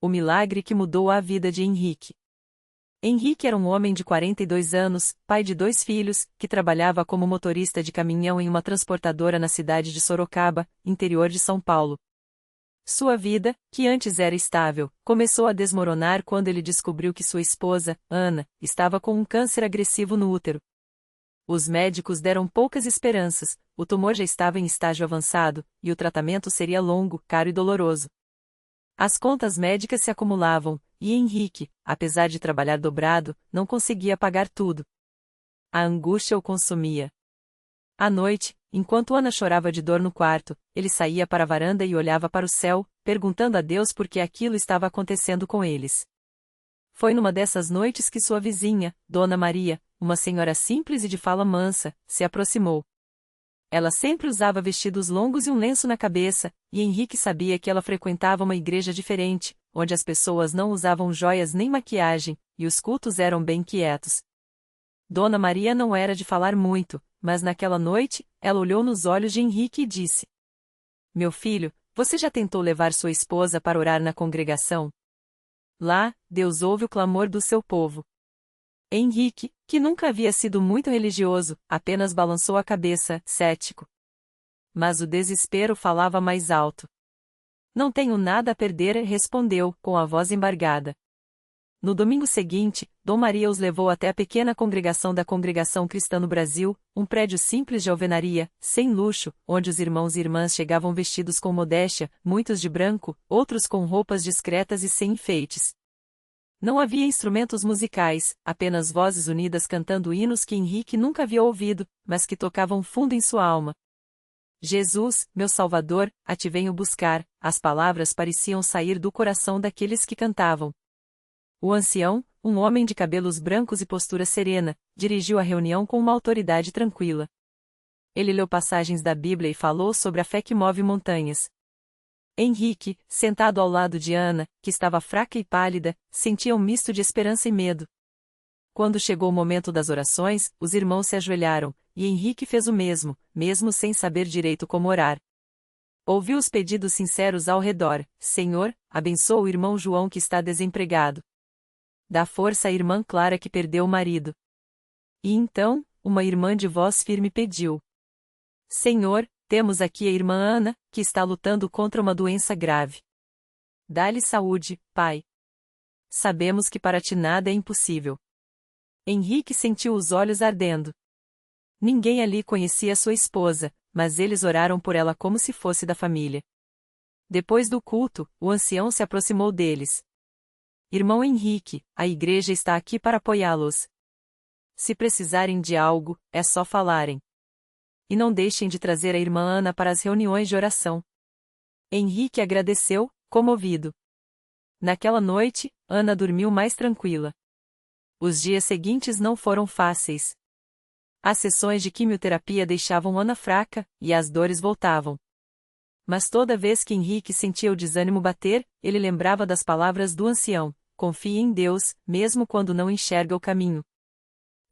O milagre que mudou a vida de Henrique. Henrique era um homem de 42 anos, pai de 2 filhos, que trabalhava como motorista de caminhão em uma transportadora na cidade de Sorocaba, interior de São Paulo. Sua vida, que antes era estável, começou a desmoronar quando ele descobriu que sua esposa, Ana, estava com um câncer agressivo no útero. Os médicos deram poucas esperanças, o tumor já estava em estágio avançado, e o tratamento seria longo, caro e doloroso. As contas médicas se acumulavam, e Henrique, apesar de trabalhar dobrado, não conseguia pagar tudo. A angústia o consumia. À noite, enquanto Ana chorava de dor no quarto, ele saía para a varanda e olhava para o céu, perguntando a Deus por que aquilo estava acontecendo com eles. Foi numa dessas noites que sua vizinha, Dona Maria, uma senhora simples e de fala mansa, se aproximou. Ela sempre usava vestidos longos e um lenço na cabeça, e Henrique sabia que ela frequentava uma igreja diferente, onde as pessoas não usavam joias nem maquiagem, e os cultos eram bem quietos. Dona Maria não era de falar muito, mas naquela noite, ela olhou nos olhos de Henrique e disse: "Meu filho, você já tentou levar sua esposa para orar na congregação? Lá, Deus ouve o clamor do seu povo." Henrique, que nunca havia sido muito religioso, apenas balançou a cabeça, cético. Mas o desespero falava mais alto. "Não tenho nada a perder", respondeu, com a voz embargada. No domingo seguinte, Dom Maria os levou até a pequena congregação da Congregação Cristã no Brasil, um prédio simples de alvenaria, sem luxo, onde os irmãos e irmãs chegavam vestidos com modéstia, muitos de branco, outros com roupas discretas e sem enfeites. Não havia instrumentos musicais, apenas vozes unidas cantando hinos que Henrique nunca havia ouvido, mas que tocavam fundo em sua alma. "Jesus, meu Salvador, a ti venho buscar", as palavras pareciam sair do coração daqueles que cantavam. O ancião, um homem de cabelos brancos e postura serena, dirigiu a reunião com uma autoridade tranquila. Ele leu passagens da Bíblia e falou sobre a fé que move montanhas. Henrique, sentado ao lado de Ana, que estava fraca e pálida, sentia um misto de esperança e medo. Quando chegou o momento das orações, os irmãos se ajoelharam, e Henrique fez o mesmo, mesmo sem saber direito como orar. Ouviu os pedidos sinceros ao redor: "Senhor, abençoa o irmão João que está desempregado. Dá força à irmã Clara que perdeu o marido." E então, uma irmã de voz firme pediu: "Senhor, temos aqui a irmã Ana, que está lutando contra uma doença grave. Dá-lhe saúde, Pai. Sabemos que para ti nada é impossível." Henrique sentiu os olhos ardendo. Ninguém ali conhecia sua esposa, mas eles oraram por ela como se fosse da família. Depois do culto, o ancião se aproximou deles. "Irmão Henrique, a igreja está aqui para apoiá-los. Se precisarem de algo, é só falarem. E não deixem de trazer a irmã Ana para as reuniões de oração." Henrique agradeceu, comovido. Naquela noite, Ana dormiu mais tranquila. Os dias seguintes não foram fáceis. As sessões de quimioterapia deixavam Ana fraca, e as dores voltavam. Mas toda vez que Henrique sentia o desânimo bater, ele lembrava das palavras do ancião: "Confie em Deus, mesmo quando não enxerga o caminho."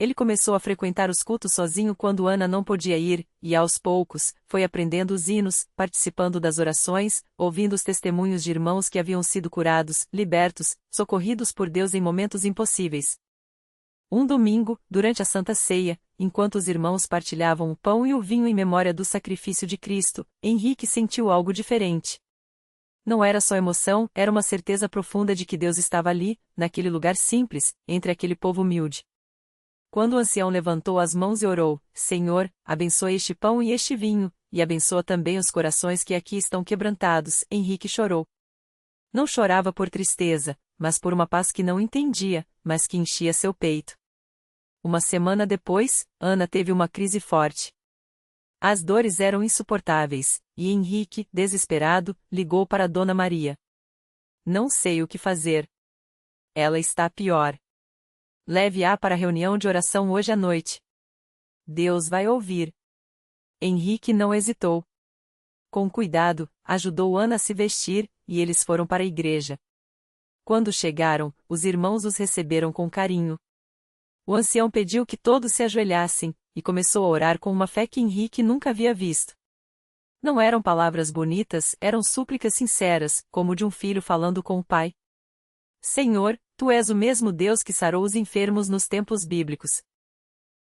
Ele começou a frequentar os cultos sozinho quando Ana não podia ir, e aos poucos, foi aprendendo os hinos, participando das orações, ouvindo os testemunhos de irmãos que haviam sido curados, libertos, socorridos por Deus em momentos impossíveis. Um domingo, durante a Santa Ceia, enquanto os irmãos partilhavam o pão e o vinho em memória do sacrifício de Cristo, Henrique sentiu algo diferente. Não era só emoção, era uma certeza profunda de que Deus estava ali, naquele lugar simples, entre aquele povo humilde. Quando o ancião levantou as mãos e orou: "Senhor, abençoa este pão e este vinho, e abençoa também os corações que aqui estão quebrantados", Henrique chorou. Não chorava por tristeza, mas por uma paz que não entendia, mas que enchia seu peito. Uma semana depois, Ana teve uma crise forte. As dores eram insuportáveis, e Henrique, desesperado, ligou para Dona Maria. "Não sei o que fazer. Ela está pior. Leve-a para a reunião de oração hoje à noite. Deus vai ouvir." Henrique não hesitou. Com cuidado, ajudou Ana a se vestir, e eles foram para a igreja. Quando chegaram, os irmãos os receberam com carinho. O ancião pediu que todos se ajoelhassem, e começou a orar com uma fé que Henrique nunca havia visto. Não eram palavras bonitas, eram súplicas sinceras, como de um filho falando com o pai. Senhor, Tu és o mesmo Deus que sarou os enfermos nos tempos bíblicos.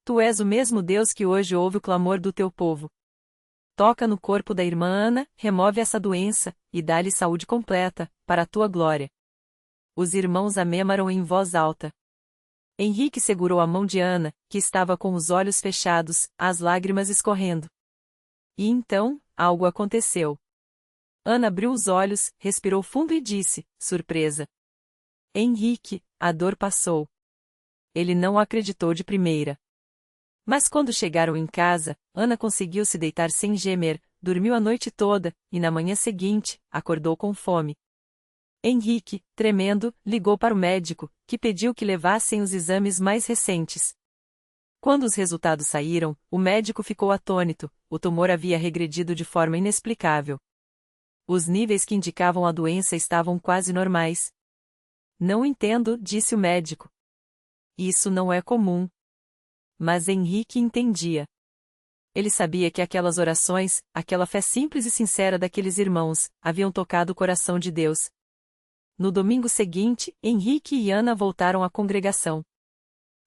Tu és o mesmo Deus que hoje ouve o clamor do Teu povo. Toca no corpo da irmã Ana, remove essa doença, e dá-lhe saúde completa, para a Tua glória. Os irmãos amêmaram em voz alta. Henrique segurou a mão de Ana, que estava com os olhos fechados, as lágrimas escorrendo. E então, algo aconteceu. Ana abriu os olhos, respirou fundo e disse, surpresa: Henrique, a dor passou. Ele não acreditou de primeira. Mas quando chegaram em casa, Ana conseguiu se deitar sem gemer, dormiu a noite toda, e na manhã seguinte, acordou com fome. Henrique, tremendo, ligou para o médico, que pediu que levassem os exames mais recentes. Quando os resultados saíram, o médico ficou atônito, o tumor havia regredido de forma inexplicável. Os níveis que indicavam a doença estavam quase normais. Não entendo, disse o médico. Isso não é comum. Mas Henrique entendia. Ele sabia que aquelas orações, aquela fé simples e sincera daqueles irmãos, haviam tocado o coração de Deus. No domingo seguinte, Henrique e Ana voltaram à congregação.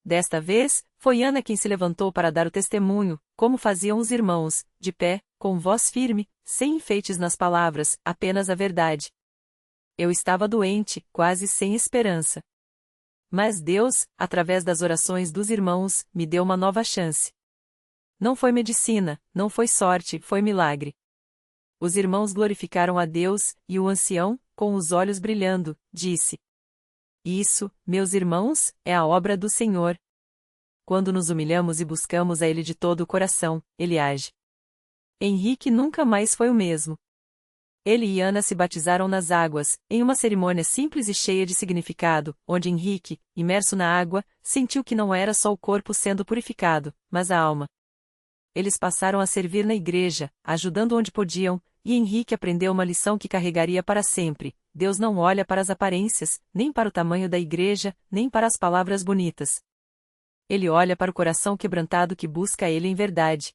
Desta vez, foi Ana quem se levantou para dar o testemunho, como faziam os irmãos, de pé, com voz firme, sem enfeites nas palavras, apenas a verdade. Eu estava doente, quase sem esperança. Mas Deus, através das orações dos irmãos, me deu uma nova chance. Não foi medicina, não foi sorte, foi milagre. Os irmãos glorificaram a Deus, e o ancião, com os olhos brilhando, disse: Isso, meus irmãos, é a obra do Senhor. Quando nos humilhamos e buscamos a Ele de todo o coração, Ele age. Henrique nunca mais foi o mesmo. Ele e Ana se batizaram nas águas, em uma cerimônia simples e cheia de significado, onde Henrique, imerso na água, sentiu que não era só o corpo sendo purificado, mas a alma. Eles passaram a servir na igreja, ajudando onde podiam, e Henrique aprendeu uma lição que carregaria para sempre: Deus não olha para as aparências, nem para o tamanho da igreja, nem para as palavras bonitas. Ele olha para o coração quebrantado que busca Ele em verdade.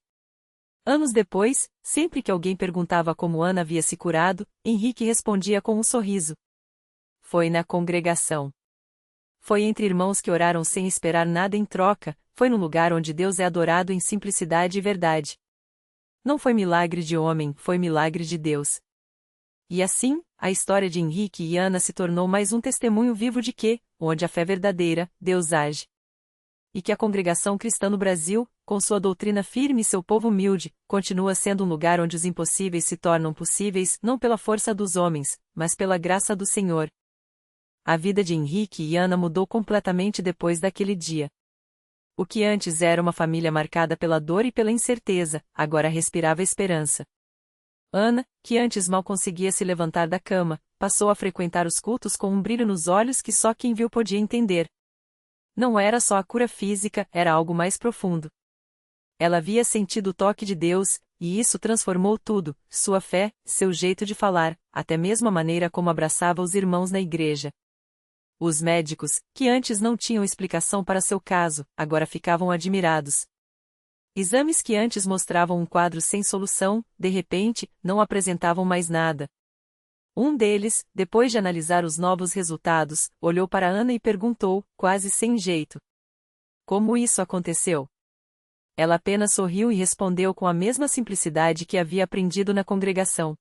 Anos depois, sempre que alguém perguntava como Ana havia se curado, Henrique respondia com um sorriso. Foi na congregação. Foi entre irmãos que oraram sem esperar nada em troca, foi no lugar onde Deus é adorado em simplicidade e verdade. Não foi milagre de homem, foi milagre de Deus. E assim, a história de Henrique e Ana se tornou mais um testemunho vivo de que, onde a fé verdadeira, Deus age. E que a congregação cristã no Brasil, com sua doutrina firme e seu povo humilde, continua sendo um lugar onde os impossíveis se tornam possíveis não pela força dos homens, mas pela graça do Senhor. A vida de Henrique e Ana mudou completamente depois daquele dia. O que antes era uma família marcada pela dor e pela incerteza, agora respirava esperança. Ana, que antes mal conseguia se levantar da cama, passou a frequentar os cultos com um brilho nos olhos que só quem viu podia entender. Não era só a cura física, era algo mais profundo. Ela havia sentido o toque de Deus, e isso transformou tudo: sua fé, seu jeito de falar, até mesmo a maneira como abraçava os irmãos na igreja. Os médicos, que antes não tinham explicação para seu caso, agora ficavam admirados. Exames que antes mostravam um quadro sem solução, de repente, não apresentavam mais nada. Um deles, depois de analisar os novos resultados, olhou para Ana e perguntou, quase sem jeito: Como isso aconteceu? Ela apenas sorriu e respondeu com a mesma simplicidade que havia aprendido na congregação: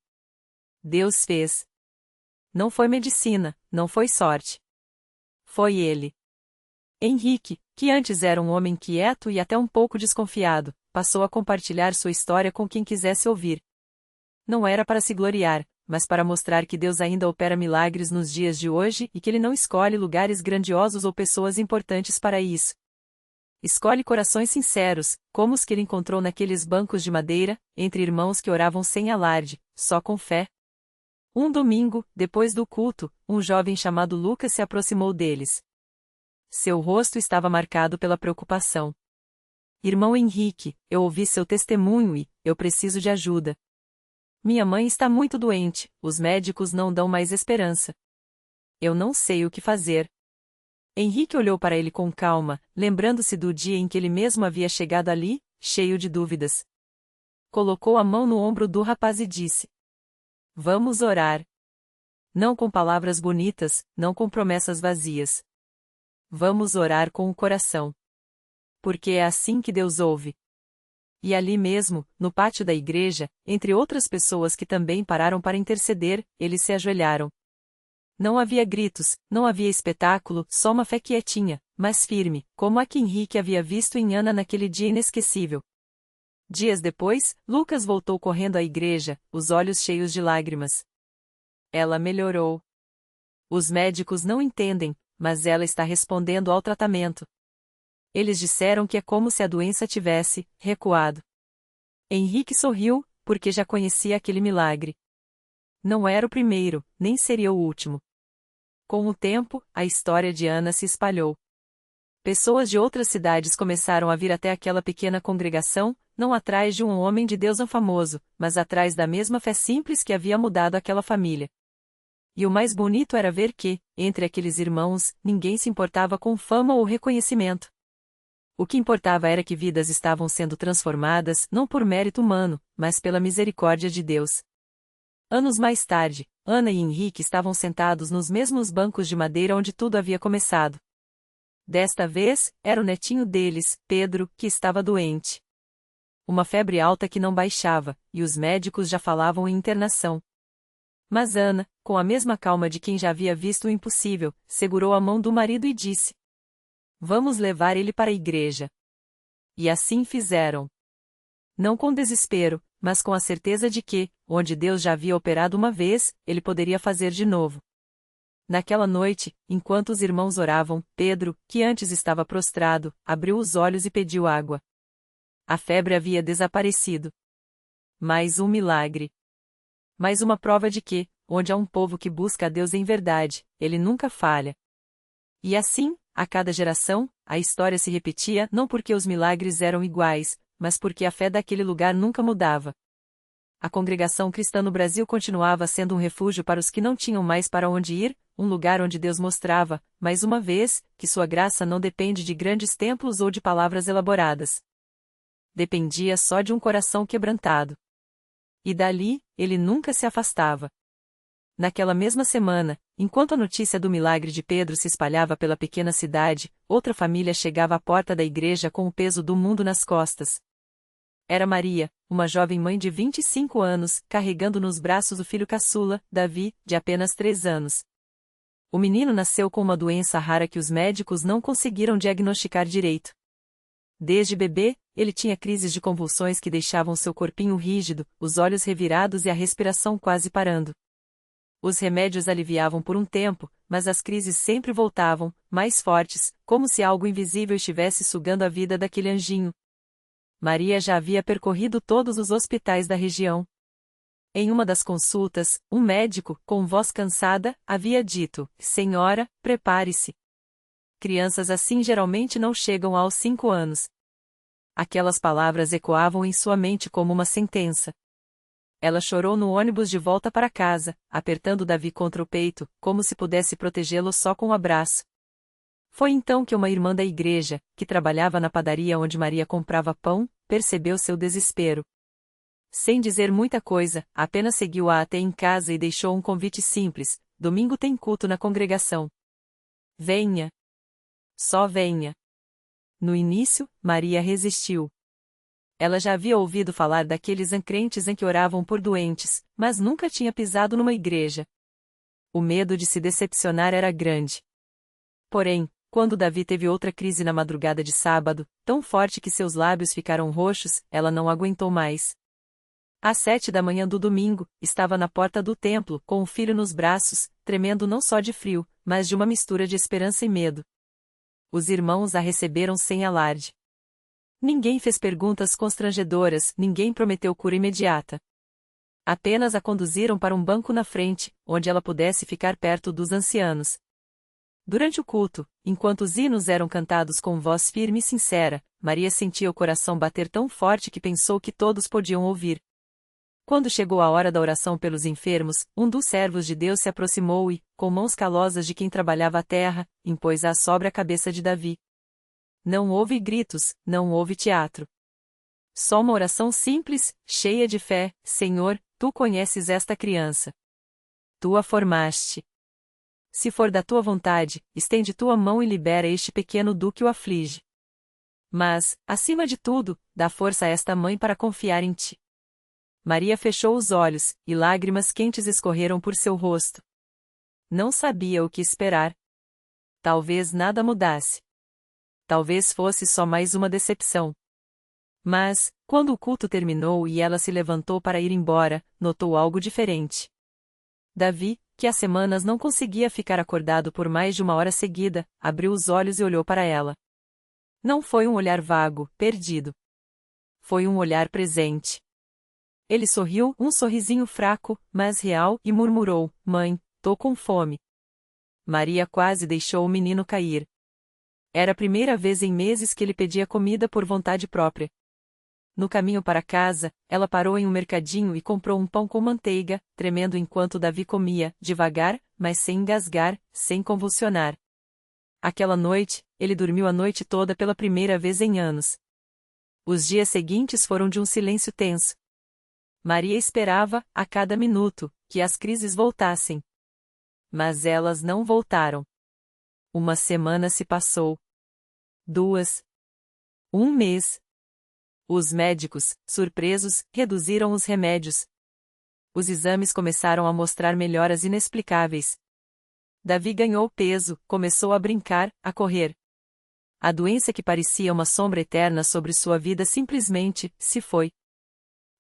Deus fez. Não foi medicina, não foi sorte. Foi Ele. Henrique, que antes era um homem quieto e até um pouco desconfiado, passou a compartilhar sua história com quem quisesse ouvir. Não era para se gloriar, mas para mostrar que Deus ainda opera milagres nos dias de hoje e que Ele não escolhe lugares grandiosos ou pessoas importantes para isso. Escolhe corações sinceros, como os que ele encontrou naqueles bancos de madeira, entre irmãos que oravam sem alarde, só com fé. Um domingo, depois do culto, um jovem chamado Lucas se aproximou deles. Seu rosto estava marcado pela preocupação. Irmão Henrique, eu ouvi seu testemunho e, eu preciso de ajuda. Minha mãe está muito doente, os médicos não dão mais esperança. Eu não sei o que fazer. Henrique olhou para ele com calma, lembrando-se do dia em que ele mesmo havia chegado ali, cheio de dúvidas. Colocou a mão no ombro do rapaz e disse: Vamos orar. Não com palavras bonitas, não com promessas vazias. Vamos orar com o coração. Porque é assim que Deus ouve. E ali mesmo, no pátio da igreja, entre outras pessoas que também pararam para interceder, eles se ajoelharam. Não havia gritos, não havia espetáculo, só uma fé quietinha, mas firme, como a que Henrique havia visto em Ana naquele dia inesquecível. Dias depois, Lucas voltou correndo à igreja, os olhos cheios de lágrimas. Ela melhorou. Os médicos não entendem, mas ela está respondendo ao tratamento. Eles disseram que é como se a doença tivesse recuado. Henrique sorriu, porque já conhecia aquele milagre. Não era o primeiro, nem seria o último. Com o tempo, a história de Ana se espalhou. Pessoas de outras cidades começaram a vir até aquela pequena congregação, não atrás de um homem de Deus famoso, mas atrás da mesma fé simples que havia mudado aquela família. E o mais bonito era ver que, entre aqueles irmãos, ninguém se importava com fama ou reconhecimento. O que importava era que vidas estavam sendo transformadas não por mérito humano, mas pela misericórdia de Deus. Anos mais tarde, Ana e Henrique estavam sentados nos mesmos bancos de madeira onde tudo havia começado. Desta vez, era o netinho deles, Pedro, que estava doente. Uma febre alta que não baixava, e os médicos já falavam em internação. Mas Ana, com a mesma calma de quem já havia visto o impossível, segurou a mão do marido e disse: "Vamos levar ele para a igreja." E assim fizeram. Não com desespero, mas com a certeza de que, onde Deus já havia operado uma vez, ele poderia fazer de novo. Naquela noite, enquanto os irmãos oravam, Pedro, que antes estava prostrado, abriu os olhos e pediu água. A febre havia desaparecido. Mais um milagre. Mais uma prova de que, onde há um povo que busca a Deus em verdade, ele nunca falha. E assim, a cada geração, a história se repetia não porque os milagres eram iguais, mas porque a fé daquele lugar nunca mudava. A congregação cristã no Brasil continuava sendo um refúgio para os que não tinham mais para onde ir, um lugar onde Deus mostrava, mais uma vez, que sua graça não depende de grandes templos ou de palavras elaboradas. Dependia só de um coração quebrantado. E dali, ele nunca se afastava. Naquela mesma semana, enquanto a notícia do milagre de Pedro se espalhava pela pequena cidade, outra família chegava à porta da igreja com o peso do mundo nas costas. Era Maria, uma jovem mãe de 25 anos, carregando nos braços o filho caçula, Davi, de apenas 3 anos. O menino nasceu com uma doença rara que os médicos não conseguiram diagnosticar direito. Desde bebê, ele tinha crises de convulsões que deixavam seu corpinho rígido, os olhos revirados e a respiração quase parando. Os remédios aliviavam por um tempo, mas as crises sempre voltavam, mais fortes, como se algo invisível estivesse sugando a vida daquele anjinho. Maria já havia percorrido todos os hospitais da região. Em uma das consultas, um médico, com voz cansada, havia dito: "Senhora, prepare-se. Crianças assim geralmente não chegam aos 5 anos." Aquelas palavras ecoavam em sua mente como uma sentença. Ela chorou no ônibus de volta para casa, apertando Davi contra o peito, como se pudesse protegê-lo só com um abraço. Foi então que uma irmã da igreja, que trabalhava na padaria onde Maria comprava pão, percebeu seu desespero. Sem dizer muita coisa, apenas seguiu-a até em casa e deixou um convite simples: "Domingo tem culto na congregação. Venha. Só venha." No início, Maria resistiu. Ela já havia ouvido falar daqueles crentes em que oravam por doentes, mas nunca tinha pisado numa igreja. O medo de se decepcionar era grande. Porém, quando Davi teve outra crise na madrugada de sábado, tão forte que seus lábios ficaram roxos, ela não aguentou mais. Às 7 da manhã do domingo, estava na porta do templo, com o filho nos braços, tremendo não só de frio, mas de uma mistura de esperança e medo. Os irmãos a receberam sem alarde. Ninguém fez perguntas constrangedoras, ninguém prometeu cura imediata. Apenas a conduziram para um banco na frente, onde ela pudesse ficar perto dos ancianos. Durante o culto, enquanto os hinos eram cantados com voz firme e sincera, Maria sentia o coração bater tão forte que pensou que todos podiam ouvir. Quando chegou a hora da oração pelos enfermos, um dos servos de Deus se aproximou e, com mãos calosas de quem trabalhava a terra, impôs-a sobre a cabeça de Davi. Não houve gritos, não houve teatro. Só uma oração simples, cheia de fé: "Senhor, tu conheces esta criança. Tu a formaste. Se for da tua vontade, estende tua mão e libera este pequeno do que o aflige. Mas, acima de tudo, dá força a esta mãe para confiar em ti. Maria fechou os olhos, e lágrimas quentes escorreram por seu rosto. Não sabia o que esperar. Talvez nada mudasse. Talvez fosse só mais uma decepção. Mas, quando o culto terminou e ela se levantou para ir embora, notou algo diferente. Davi, que há semanas não conseguia ficar acordado por mais de uma hora seguida, abriu os olhos e olhou para ela. Não foi um olhar vago, perdido. Foi um olhar presente. Ele sorriu, um sorrisinho fraco, mas real, e murmurou: Mãe, tô com fome. Maria quase deixou o menino cair. Era a primeira vez em meses que ele pedia comida por vontade própria. No caminho para casa, ela parou em um mercadinho e comprou um pão com manteiga, tremendo enquanto Davi comia, devagar, mas sem engasgar, sem convulsionar. Aquela noite, ele dormiu a noite toda pela primeira vez em anos. Os dias seguintes foram de um silêncio tenso. Maria esperava, a cada minuto, que as crises voltassem. Mas elas não voltaram. Uma semana se passou. 2. Um mês. Os médicos, surpresos, reduziram os remédios. Os exames começaram a mostrar melhoras inexplicáveis. Davi ganhou peso, começou a brincar, a correr. A doença que parecia uma sombra eterna sobre sua vida simplesmente se foi.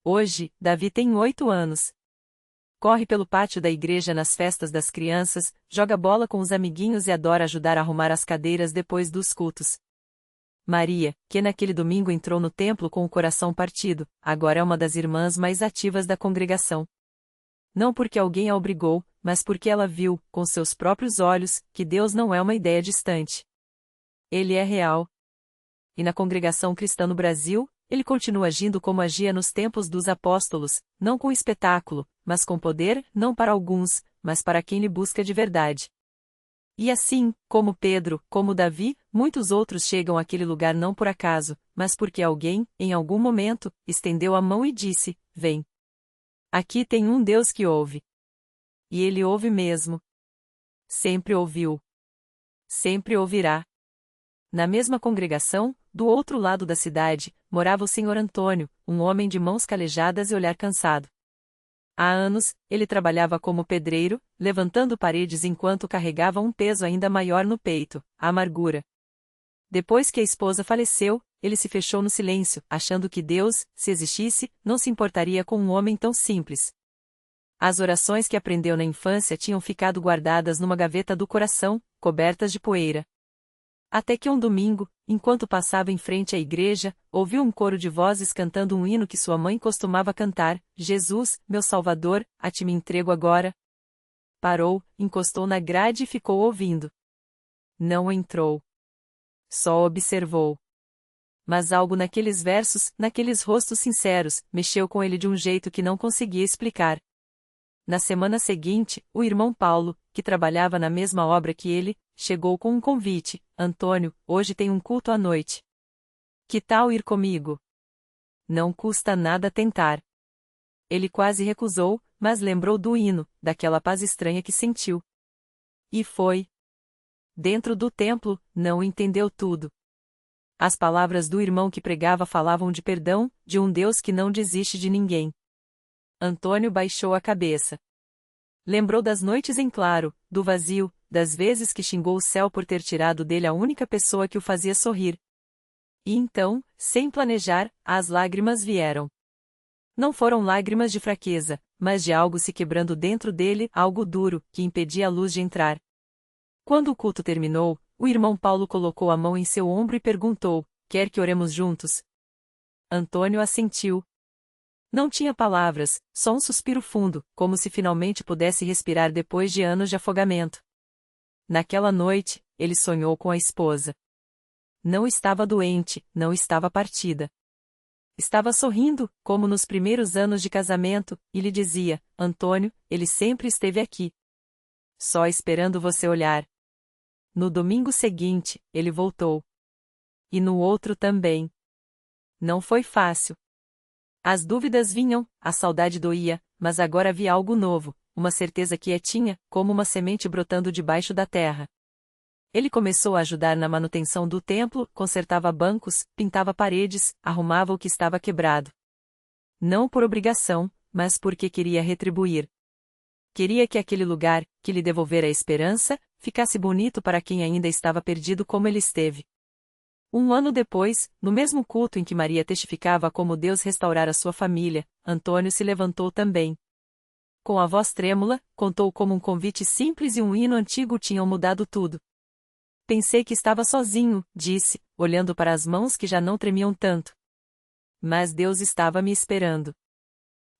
Hoje, Davi tem 8 anos. Corre pelo pátio da igreja nas festas das crianças, joga bola com os amiguinhos e adora ajudar a arrumar as cadeiras depois dos cultos. Maria, que naquele domingo entrou no templo com o coração partido, agora é uma das irmãs mais ativas da congregação. Não porque alguém a obrigou, mas porque ela viu, com seus próprios olhos, que Deus não é uma ideia distante. Ele é real. E na congregação cristã no Brasil, ele continua agindo como agia nos tempos dos apóstolos, não com espetáculo, mas com poder, não para alguns, mas para quem lhe busca de verdade. E assim, como Pedro, como Davi, muitos outros chegam àquele lugar não por acaso, mas porque alguém, em algum momento, estendeu a mão e disse: Vem. Aqui tem um Deus que ouve. E ele ouve mesmo. Sempre ouviu. Sempre ouvirá. Na mesma congregação, do outro lado da cidade, morava o Sr. Antônio, um homem de mãos calejadas e olhar cansado. Há anos, ele trabalhava como pedreiro, levantando paredes enquanto carregava um peso ainda maior no peito, a amargura. Depois que a esposa faleceu, ele se fechou no silêncio, achando que Deus, se existisse, não se importaria com um homem tão simples. As orações que aprendeu na infância tinham ficado guardadas numa gaveta do coração, cobertas de poeira. Até que um domingo, enquanto passava em frente à igreja, ouviu um coro de vozes cantando um hino que sua mãe costumava cantar: Jesus, meu Salvador, a ti me entrego agora. Parou, encostou na grade e ficou ouvindo. Não entrou. Só observou. Mas algo naqueles versos, naqueles rostos sinceros, mexeu com ele de um jeito que não conseguia explicar. Na semana seguinte, o irmão Paulo, que trabalhava na mesma obra que ele, chegou com um convite: Antônio, hoje tem um culto à noite. Que tal ir comigo? Não custa nada tentar. Ele quase recusou, mas lembrou do hino, daquela paz estranha que sentiu. E foi. Dentro do templo, não entendeu tudo. As palavras do irmão que pregava falavam de perdão, de um Deus que não desiste de ninguém. Antônio baixou a cabeça. Lembrou das noites em claro, do vazio, das vezes que xingou o céu por ter tirado dele a única pessoa que o fazia sorrir. E então, sem planejar, as lágrimas vieram. Não foram lágrimas de fraqueza, mas de algo se quebrando dentro dele, algo duro, que impedia a luz de entrar. Quando o culto terminou, o irmão Paulo colocou a mão em seu ombro e perguntou: Quer que oremos juntos? Antônio assentiu. Não tinha palavras, só um suspiro fundo, como se finalmente pudesse respirar depois de anos de afogamento. Naquela noite, ele sonhou com a esposa. Não estava doente, não estava partida. Estava sorrindo, como nos primeiros anos de casamento, e lhe dizia: Antônio, ele sempre esteve aqui. Só esperando você olhar. No domingo seguinte, ele voltou. E no outro também. Não foi fácil. As dúvidas vinham, a saudade doía, mas agora havia algo novo, uma certeza quietinha, como uma semente brotando debaixo da terra. Ele começou a ajudar na manutenção do templo, consertava bancos, pintava paredes, arrumava o que estava quebrado. Não por obrigação, mas porque queria retribuir. Queria que aquele lugar, que lhe devolvera a esperança, ficasse bonito para quem ainda estava perdido como ele esteve. Um ano depois, no mesmo culto em que Maria testificava como Deus restaurara sua família, Antônio se levantou também. Com a voz trêmula, contou como um convite simples e um hino antigo tinham mudado tudo. Pensei que estava sozinho, disse, olhando para as mãos que já não tremiam tanto. Mas Deus estava me esperando.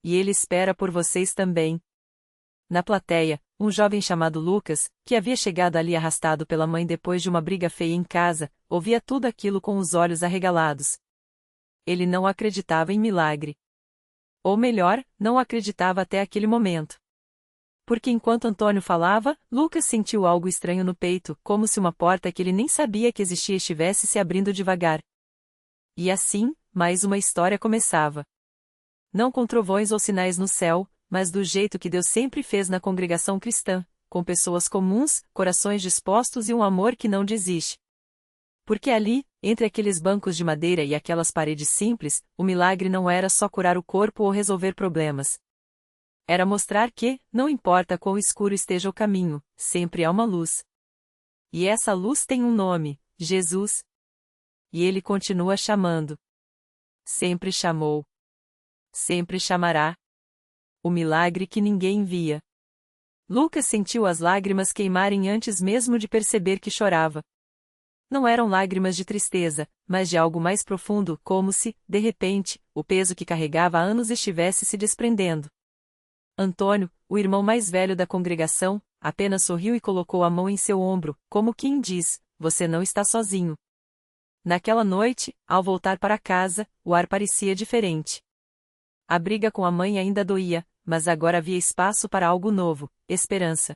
E Ele espera por vocês também. Na plateia, um jovem chamado Lucas, que havia chegado ali arrastado pela mãe depois de uma briga feia em casa, ouvia tudo aquilo com os olhos arregalados. Ele não acreditava em milagre. Ou melhor, não acreditava até aquele momento. Porque enquanto Antônio falava, Lucas sentiu algo estranho no peito, como se uma porta que ele nem sabia que existia estivesse se abrindo devagar. E assim, mais uma história começava. Não com trovões ou sinais no céu, mas do jeito que Deus sempre fez na congregação cristã, com pessoas comuns, corações dispostos e um amor que não desiste. Porque ali, entre aqueles bancos de madeira e aquelas paredes simples, o milagre não era só curar o corpo ou resolver problemas. Era mostrar que, não importa quão escuro esteja o caminho, sempre há uma luz. E essa luz tem um nome, Jesus. E ele continua chamando. Sempre chamou. Sempre chamará. O milagre que ninguém via. Lucas sentiu as lágrimas queimarem antes mesmo de perceber que chorava. Não eram lágrimas de tristeza, mas de algo mais profundo, como se, de repente, o peso que carregava há anos estivesse se desprendendo. Antônio, o irmão mais velho da congregação, apenas sorriu e colocou a mão em seu ombro, como quem diz, você não está sozinho. Naquela noite, ao voltar para casa, o ar parecia diferente. A briga com a mãe ainda doía, mas agora havia espaço para algo novo, esperança.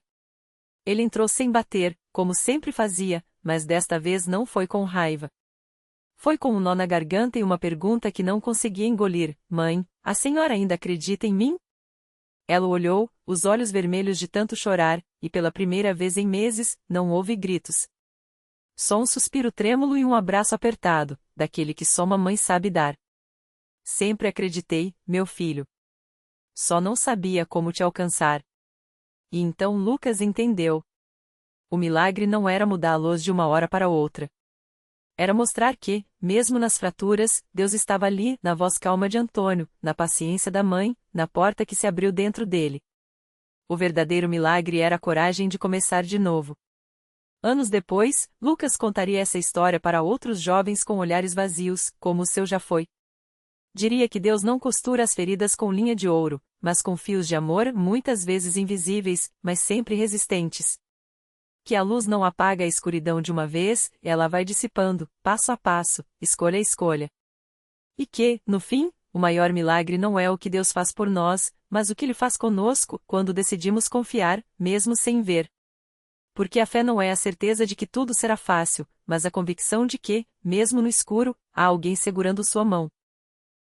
Ele entrou sem bater, como sempre fazia, mas desta vez não foi com raiva. Foi com um nó na garganta e uma pergunta que não conseguia engolir: mãe, a senhora ainda acredita em mim? Ela o olhou, os olhos vermelhos de tanto chorar, e pela primeira vez em meses, não houve gritos. Só um suspiro trêmulo e um abraço apertado, daquele que só uma mãe sabe dar. Sempre acreditei, meu filho. Só não sabia como te alcançar. E então Lucas entendeu. O milagre não era mudar a luz de uma hora para outra. Era mostrar que, mesmo nas fraturas, Deus estava ali, na voz calma de Antônio, na paciência da mãe, na porta que se abriu dentro dele. O verdadeiro milagre era a coragem de começar de novo. Anos depois, Lucas contaria essa história para outros jovens com olhares vazios, como o seu já foi. Diria que Deus não costura as feridas com linha de ouro, mas com fios de amor muitas vezes invisíveis, mas sempre resistentes. Que a luz não apaga a escuridão de uma vez, ela vai dissipando, passo a passo, escolha a escolha. E que, no fim, o maior milagre não é o que Deus faz por nós, mas o que Ele faz conosco, quando decidimos confiar, mesmo sem ver. Porque a fé não é a certeza de que tudo será fácil, mas a convicção de que, mesmo no escuro, há alguém segurando sua mão.